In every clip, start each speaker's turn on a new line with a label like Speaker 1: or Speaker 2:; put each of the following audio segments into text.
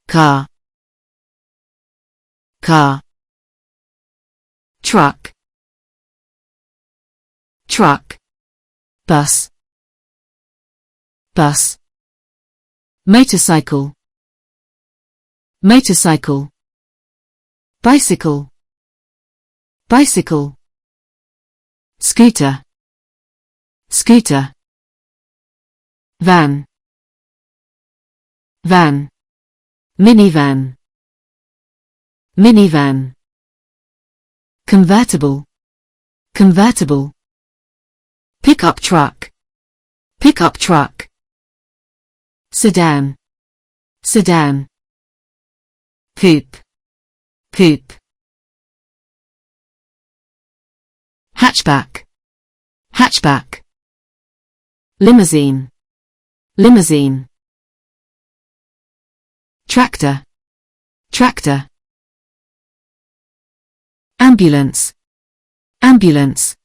Speaker 1: car, car. Truck, truck. Bus, bus. Motorcycle, motorcycle. Bicycle, bicycle. Scooter, scooter. Van, van. Minivan, minivan. Convertible, convertible. Pickup truck, pickup truck. Sedan, sedan. Coupe, coupe. Hatchback, hatchback. Limousine, limousine. Tractor, tractor. Ambulance, ambulance.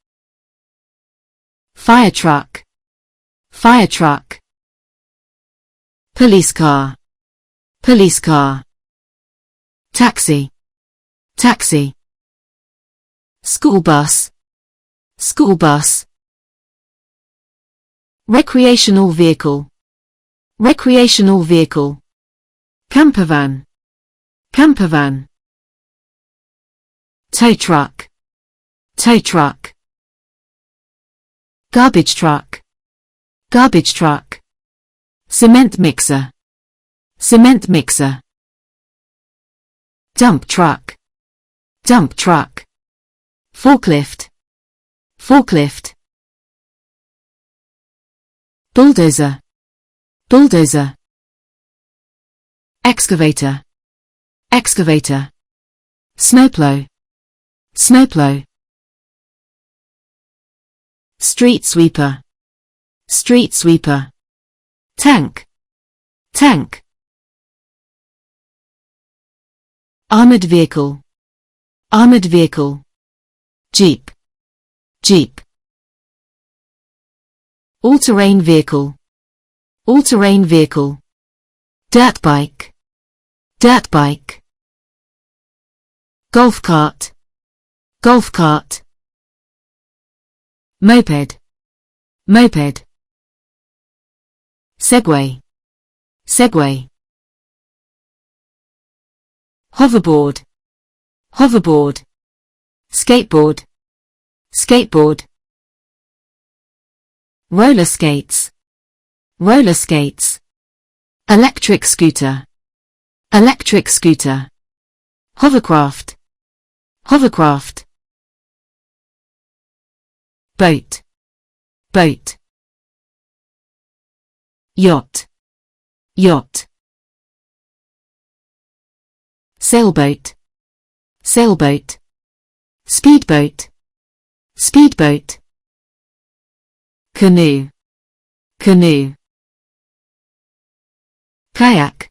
Speaker 1: Fire truck, fire truck. Police car, police car. Taxi, taxi. School bus, school bus. Recreational vehicle, recreational vehicle. Campervan, campervan. Tow truck, tow truck. Garbage truck, garbage truck. Cement mixer, cement mixer. Dump truck, dump truck. Forklift, forklift. Bulldozer, bulldozer. Excavator, excavator. Snowplow, snowplow. Street sweeper, street sweeper. Tank, tank. Armored vehicle, armored vehicle. Jeep, jeep. All-terrain vehicle, all-terrain vehicle. Dirt bike, dirt bike. Golf cart, golf cart. Moped, moped. Segway, segway. Hoverboard, hoverboard. Skateboard, skateboard. Roller skates, roller skates. Electric scooter, electric scooter. Hovercraft, hovercraft. Boat, boat. Yacht, yacht. Sailboat, sailboat. Speedboat, speedboat. Canoe, canoe. Kayak,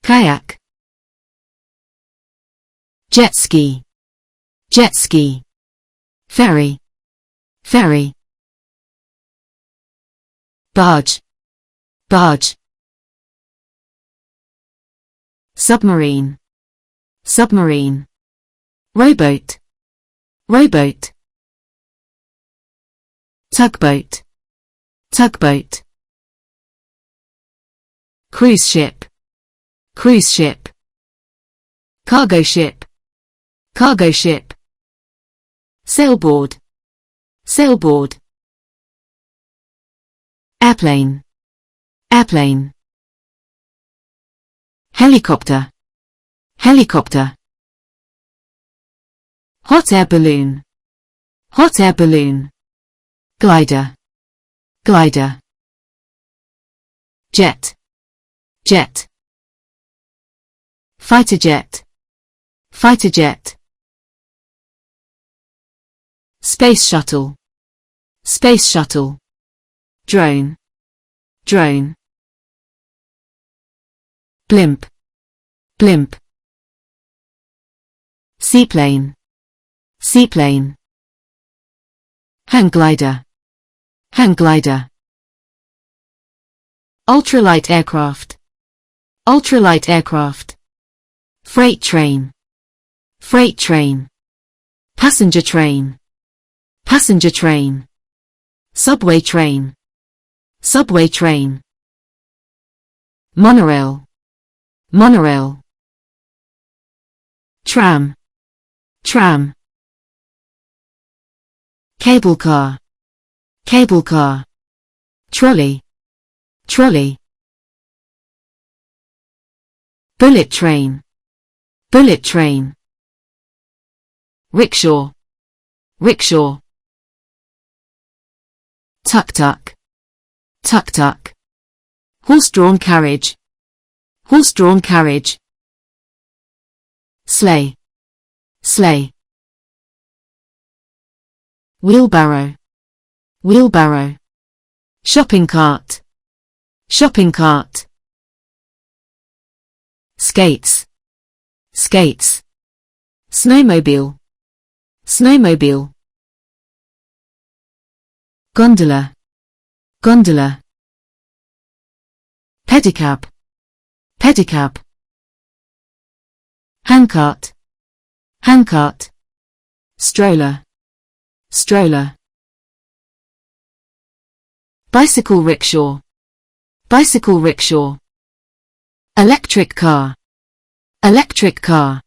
Speaker 1: kayak. Jet ski, jet ski. Ferry, ferry. Barge, barge. Submarine, submarine. Rowboat, rowboat. Tugboat, tugboat. Cruise ship, cruise ship. Cargo ship, cargo ship. Sailboard, sailboard. Airplane, airplane. Helicopter, helicopter. Hot air balloon, hot air balloon. Glider, glider. Jet, jet. Fighter jet, fighter jet. Space shuttle, space shuttle. Drone, drone. Blimp, blimp. Seaplane, seaplane. Hang glider, hang glider. Ultralight aircraft, ultralight aircraft, freight train, freight train, passenger train, passenger train, subway train, subway train, monorail, monorail, tram, tram, cable car, cable car, trolley, trolley, bullet train, bullet train, rickshaw, rickshaw, tuk-tuk, tuk-tuk, horse-drawn carriage, horse-drawn carriage, sleigh, sleigh, wheelbarrow, wheelbarrow, shopping cart, shopping cart, skates, skates, snowmobile, snowmobile, gondola, gondola, pedicab, pedicab, handcart, handcart, stroller, stroller, bicycle rickshaw, bicycle rickshaw, electric car, electric car,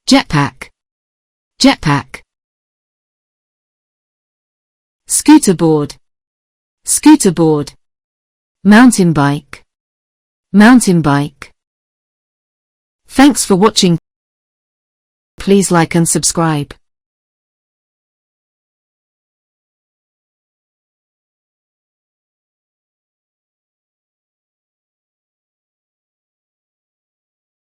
Speaker 1: jetpack, jetpack, scooter board, scooter board, mountain bike, mountain bike. Thanks for watching. Please like and subscribe.